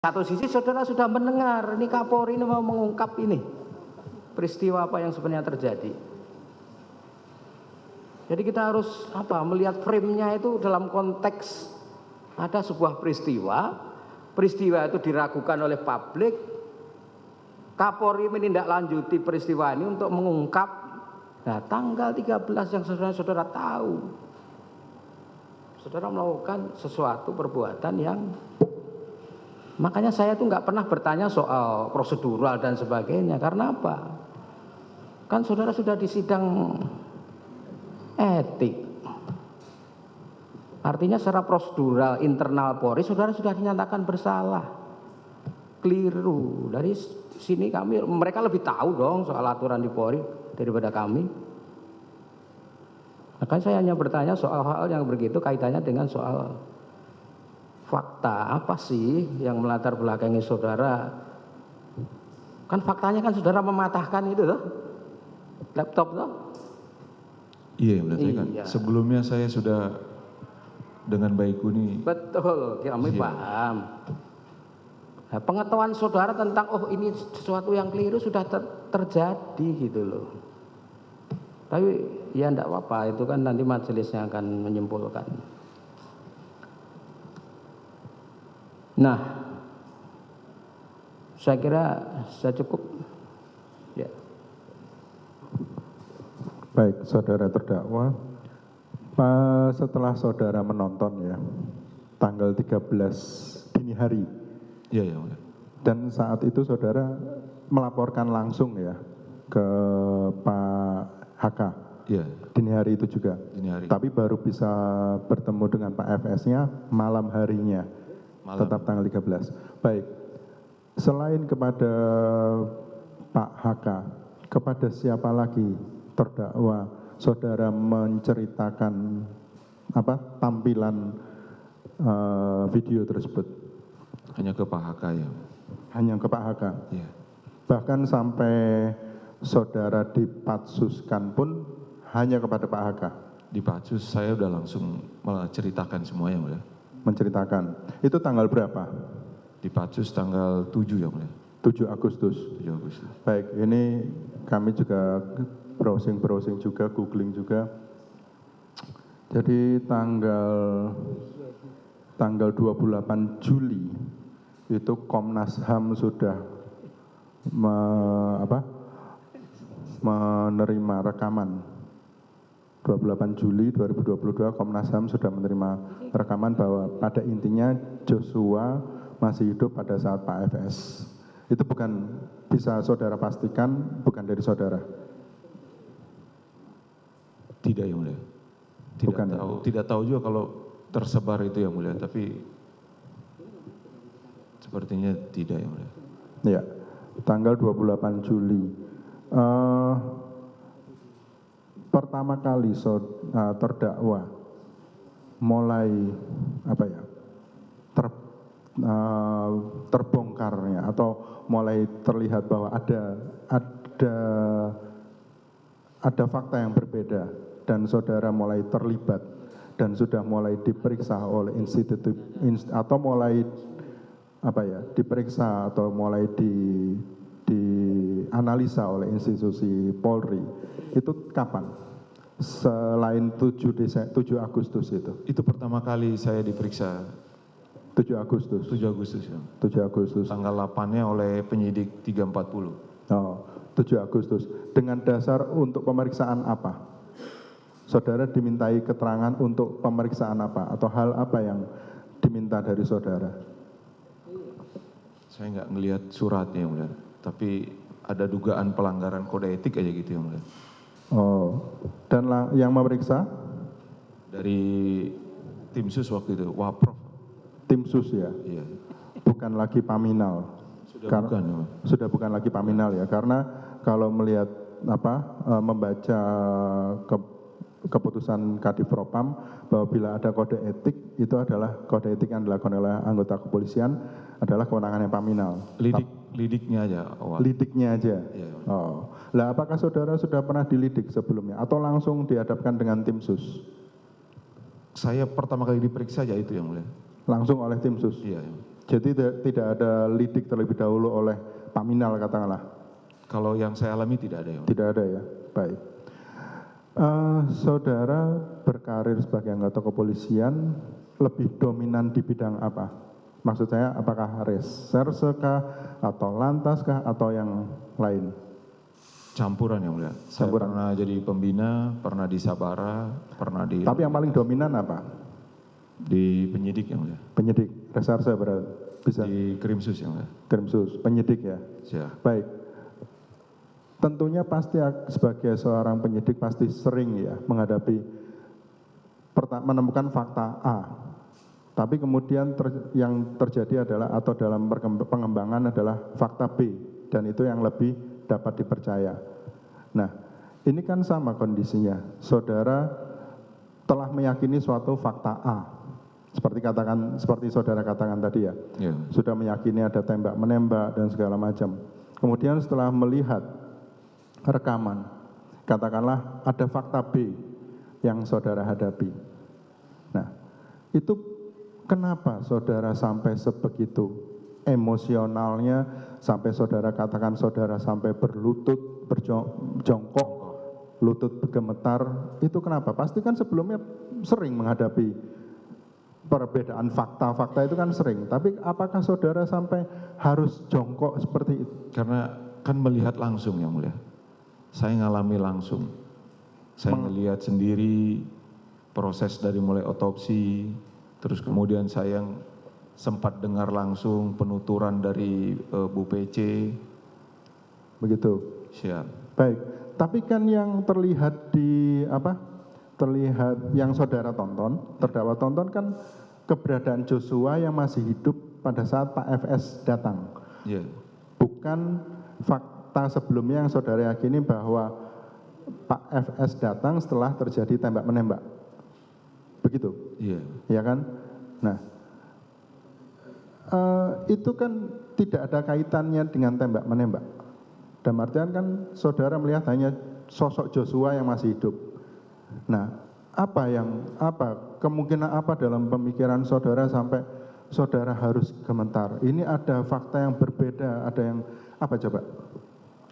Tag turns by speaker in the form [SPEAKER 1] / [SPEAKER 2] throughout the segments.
[SPEAKER 1] Satu sisi saudara sudah mendengar, ini Kapolri ini mau mengungkap ini peristiwa apa yang sebenarnya terjadi. Jadi kita harus melihat frame-nya itu dalam konteks ada sebuah peristiwa itu diragukan oleh publik, Kapolri menindaklanjuti peristiwa ini untuk mengungkap. Nah, tanggal 13 yang saudara tahu, saudara melakukan sesuatu perbuatan yang, makanya saya tuh nggak pernah bertanya soal prosedural dan sebagainya. Karena apa? Kan saudara sudah di sidang etik. Artinya secara prosedural internal Polri saudara sudah dinyatakan bersalah, keliru. Dari sini mereka lebih tahu dong soal aturan di Polri daripada kami. Makanya saya hanya bertanya soal hal yang begitu kaitannya dengan soal fakta apa sih yang melatar belakangi saudara. Kan faktanya kan saudara mematahkan itu loh, laptop loh.
[SPEAKER 2] Iya, kan sebelumnya saya sudah dengan Baikuni.
[SPEAKER 1] Betul, kami paham. Nah, pengetahuan saudara tentang ini sesuatu yang keliru sudah terjadi gitu loh. Tapi ya enggak apa-apa, itu kan nanti majelisnya akan menyimpulkan. Nah, saya kira saya cukup. Ya.
[SPEAKER 3] Baik, saudara terdakwa, setelah saudara menonton ya, tanggal 13 dini hari.
[SPEAKER 2] Iya.
[SPEAKER 3] Dan saat itu saudara melaporkan langsung ya ke Pak HK.
[SPEAKER 2] Iya.
[SPEAKER 3] Dini hari itu juga.
[SPEAKER 2] Dini hari.
[SPEAKER 3] Tapi baru bisa bertemu dengan Pak FS-nya malam harinya. Tetap tanggal 13. Baik. Selain kepada Pak HK, kepada siapa lagi terdakwa saudara menceritakan tampilan video tersebut?
[SPEAKER 2] Hanya ke Pak HK ya.
[SPEAKER 3] Hanya ke Pak HK.
[SPEAKER 2] Iya.
[SPEAKER 3] Bahkan sampai saudara dipatsuskan pun hanya kepada Pak HK.
[SPEAKER 2] Di Patsus saya udah langsung menceritakan semuanya, Mulia.
[SPEAKER 3] Menceritakan. Itu tanggal berapa?
[SPEAKER 2] Di Patsus tanggal 7 ya, Mulia.
[SPEAKER 3] 7 Agustus.
[SPEAKER 2] 7 Agustus.
[SPEAKER 3] Baik, ini kami juga browsing juga, googling juga. Jadi tanggal 28 Juli itu Komnas HAM sudah menerima rekaman. 28 Juli 2022 Komnas HAM sudah menerima rekaman bahwa pada intinya Joshua masih hidup pada saat Pak FS. Itu bukan, bisa saudara pastikan bukan dari saudara?
[SPEAKER 2] Tidak yang Mulia. Tidak tahu juga kalau tersebar itu yang Mulia, tapi sepertinya tidak yang Mulia.
[SPEAKER 3] Ya, tanggal 28 Juli. Pertama kali terdakwa mulai terbongkarnya atau mulai terlihat bahwa ada fakta yang berbeda dan saudara mulai terlibat dan sudah mulai diperiksa oleh diperiksa atau mulai dianalisa oleh institusi Polri. Itu kapan? Selain 7 Agustus itu?
[SPEAKER 2] Itu pertama kali saya diperiksa.
[SPEAKER 3] 7 Agustus?
[SPEAKER 2] 7 Agustus ya.
[SPEAKER 3] 7 Agustus.
[SPEAKER 2] Tanggal 8-nya oleh penyidik 340.
[SPEAKER 3] Oh, 7 Agustus. Dengan dasar untuk pemeriksaan apa? Saudara dimintai keterangan untuk pemeriksaan apa? Atau hal apa yang diminta dari saudara?
[SPEAKER 2] Saya nggak ngelihat suratnya yang Mulia. Tapi ada dugaan pelanggaran kode etik aja gitu yang Mulia.
[SPEAKER 3] Oh, dan yang memeriksa?
[SPEAKER 2] Dari tim sus waktu itu, Waprof.
[SPEAKER 3] Tim sus ya?
[SPEAKER 2] Iya.
[SPEAKER 3] Bukan lagi Paminal?
[SPEAKER 2] Bukan ya.
[SPEAKER 3] Sudah bukan lagi Paminal ya, karena kalau melihat membaca keputusan Kadifropam bahwa bila ada kode etik, itu adalah kode etik yang dilakukan oleh anggota kepolisian adalah kewenangannya Paminal.
[SPEAKER 2] Lidiknya aja awal.
[SPEAKER 3] Lidiknya aja?
[SPEAKER 2] Iya.
[SPEAKER 3] Oh. Lah apakah saudara sudah pernah dilidik sebelumnya atau langsung dihadapkan dengan tim sus?
[SPEAKER 2] Saya pertama kali diperiksa aja itu yang Mulia.
[SPEAKER 3] Langsung oleh tim sus?
[SPEAKER 2] Iya.
[SPEAKER 3] Jadi tidak ada lidik terlebih dahulu oleh Pak Minal katakanlah?
[SPEAKER 2] Kalau yang saya alami tidak ada, yang mulia.
[SPEAKER 3] Tidak ada ya, baik. Saudara berkarir sebagai anggota kepolisian lebih dominan di bidang apa? Maksud saya apakah reserse kah, atau lantas kah, atau yang lain?
[SPEAKER 2] Campuran, yang mulia. Saya
[SPEAKER 3] Campuran.
[SPEAKER 2] pernah jadi pembina, pernah di Sabara, pernah di...
[SPEAKER 3] Tapi yang paling dominan apa?
[SPEAKER 2] Di penyidik, yang mulia.
[SPEAKER 3] Penyidik, reserse berarti bisa?
[SPEAKER 2] Di Krimsus, yang mulia.
[SPEAKER 3] Krimsus, penyidik ya?
[SPEAKER 2] Siap.
[SPEAKER 3] Baik. Tentunya pasti sebagai seorang penyidik pasti sering ya menghadapi menemukan fakta A. Tapi kemudian yang terjadi adalah atau dalam pengembangan adalah fakta B dan itu yang lebih dapat dipercaya. Nah, ini kan sama kondisinya. Saudara telah meyakini suatu fakta A. Seperti saudara katakan tadi ya.
[SPEAKER 2] Ya.
[SPEAKER 3] Sudah meyakini ada tembak menembak dan segala macam. Kemudian setelah melihat rekaman, katakanlah ada fakta B yang saudara hadapi. Nah, itu kenapa saudara sampai sebegitu emosionalnya, sampai saudara katakan saudara sampai berlutut, berjongkok, lutut bergemetar, itu kenapa? Pasti kan sebelumnya sering menghadapi perbedaan fakta-fakta itu kan sering, tapi apakah saudara sampai harus jongkok seperti itu?
[SPEAKER 2] Karena kan melihat langsung, yang mulia. Saya ngalami langsung. Saya melihat sendiri proses dari mulai otopsi, terus kemudian saya yang sempat dengar langsung penuturan dari Bu PC.
[SPEAKER 3] Begitu.
[SPEAKER 2] Siap.
[SPEAKER 3] Baik. Tapi kan yang terlihat terlihat yang saudara tonton, terdakwa tonton kan keberadaan Joshua yang masih hidup pada saat Pak FS datang.
[SPEAKER 2] Iya.
[SPEAKER 3] Bukan fakta sebelumnya yang saudara yakini bahwa Pak FS datang setelah terjadi tembak menembak. Begitu?
[SPEAKER 2] Iya.
[SPEAKER 3] Ya kan? Nah, itu kan tidak ada kaitannya dengan tembak menembak. Dan artian kan saudara melihat hanya sosok Joshua yang masih hidup. Nah, kemungkinan apa dalam pemikiran saudara sampai saudara harus gemetar? Ini ada fakta yang berbeda, ada yang apa coba?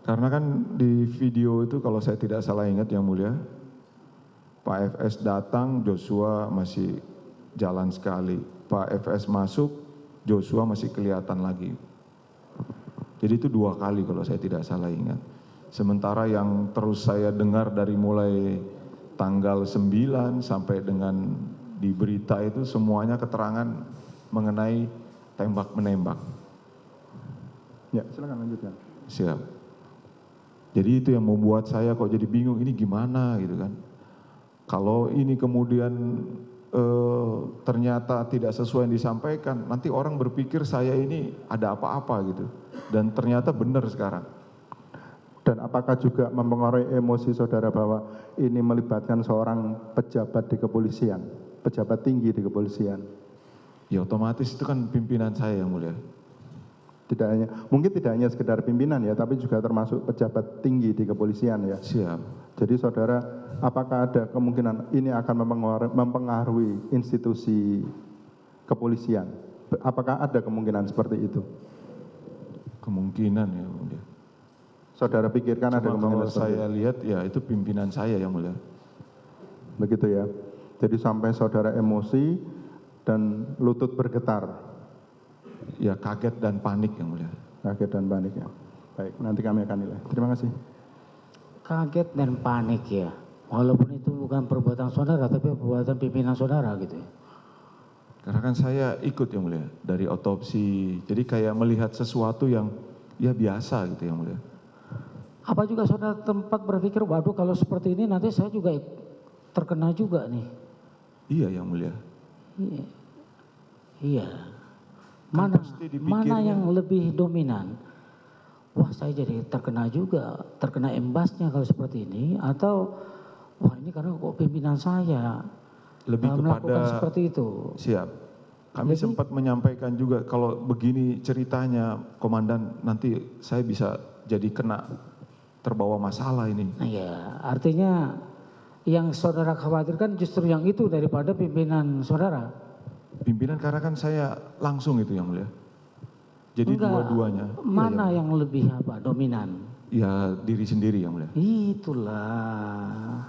[SPEAKER 2] Karena kan di video itu kalau saya tidak salah ingat, yang mulia, Pak FS datang, Joshua masih jalan sekali. Pak FS masuk, Joshua masih kelihatan lagi. Jadi itu 2 kali kalau saya tidak salah ingat. Sementara yang terus saya dengar dari mulai tanggal 9 sampai dengan di berita itu semuanya keterangan mengenai tembak menembak.
[SPEAKER 3] Ya, silakan lanjutkan.
[SPEAKER 2] Siap. Jadi itu yang membuat saya kok jadi bingung, ini gimana gitu kan. Kalau ini kemudian ternyata tidak sesuai yang disampaikan, nanti orang berpikir saya ini ada apa-apa gitu. Dan ternyata benar sekarang.
[SPEAKER 3] Dan apakah juga mempengaruhi emosi saudara bahwa ini melibatkan seorang pejabat di kepolisian, pejabat tinggi di kepolisian?
[SPEAKER 2] Ya otomatis itu kan pimpinan saya, yang mulia.
[SPEAKER 3] Mungkin tidak hanya sekedar pimpinan ya, tapi juga termasuk pejabat tinggi di kepolisian ya.
[SPEAKER 2] Siap.
[SPEAKER 3] Jadi saudara, apakah ada kemungkinan ini akan mempengaruhi institusi kepolisian? Apakah ada kemungkinan seperti itu?
[SPEAKER 2] Kemungkinan, ya mulia.
[SPEAKER 3] Saudara pikirkan ada kemungkinan
[SPEAKER 2] kalau saya lihat ya itu pimpinan saya, yang mulia.
[SPEAKER 3] Begitu ya. Jadi sampai saudara emosi dan lutut bergetar.
[SPEAKER 2] Ya kaget dan panik, yang mulia.
[SPEAKER 3] Kaget dan panik ya. Baik, nanti kami akan nilai. Terima kasih.
[SPEAKER 4] Kaget dan panik ya. Walaupun itu bukan perbuatan saudara, tapi perbuatan pimpinan saudara gitu ya.
[SPEAKER 2] Karena kan saya ikut, yang mulia, dari otopsi. Jadi kayak melihat sesuatu yang ya biasa gitu, yang mulia.
[SPEAKER 4] Apa juga saudara tempat berpikir, waduh kalau seperti ini nanti saya juga terkena juga nih.
[SPEAKER 2] Iya, yang mulia.
[SPEAKER 4] Iya. Iya.
[SPEAKER 2] Kan
[SPEAKER 4] Mana yang lebih dominan? Wah saya jadi terkena juga, terkena imbasnya kalau seperti ini, atau wah ini karena kok pimpinan saya
[SPEAKER 2] lebih
[SPEAKER 4] melakukan
[SPEAKER 2] kepada
[SPEAKER 4] seperti itu.
[SPEAKER 2] Siap. Kami
[SPEAKER 4] Jadi,
[SPEAKER 2] sempat menyampaikan juga kalau begini ceritanya, Komandan, nanti saya bisa jadi kena terbawa masalah ini.
[SPEAKER 4] nah ya, artinya yang saudara khawatirkan justru yang itu daripada pimpinan saudara.
[SPEAKER 2] Pimpinan, karena kan saya langsung itu, yang mulia. Jadi
[SPEAKER 4] Enggak,
[SPEAKER 2] dua-duanya.
[SPEAKER 4] mana yang lebih dominan?
[SPEAKER 2] Ya diri sendiri yang mulia.
[SPEAKER 4] Itulah.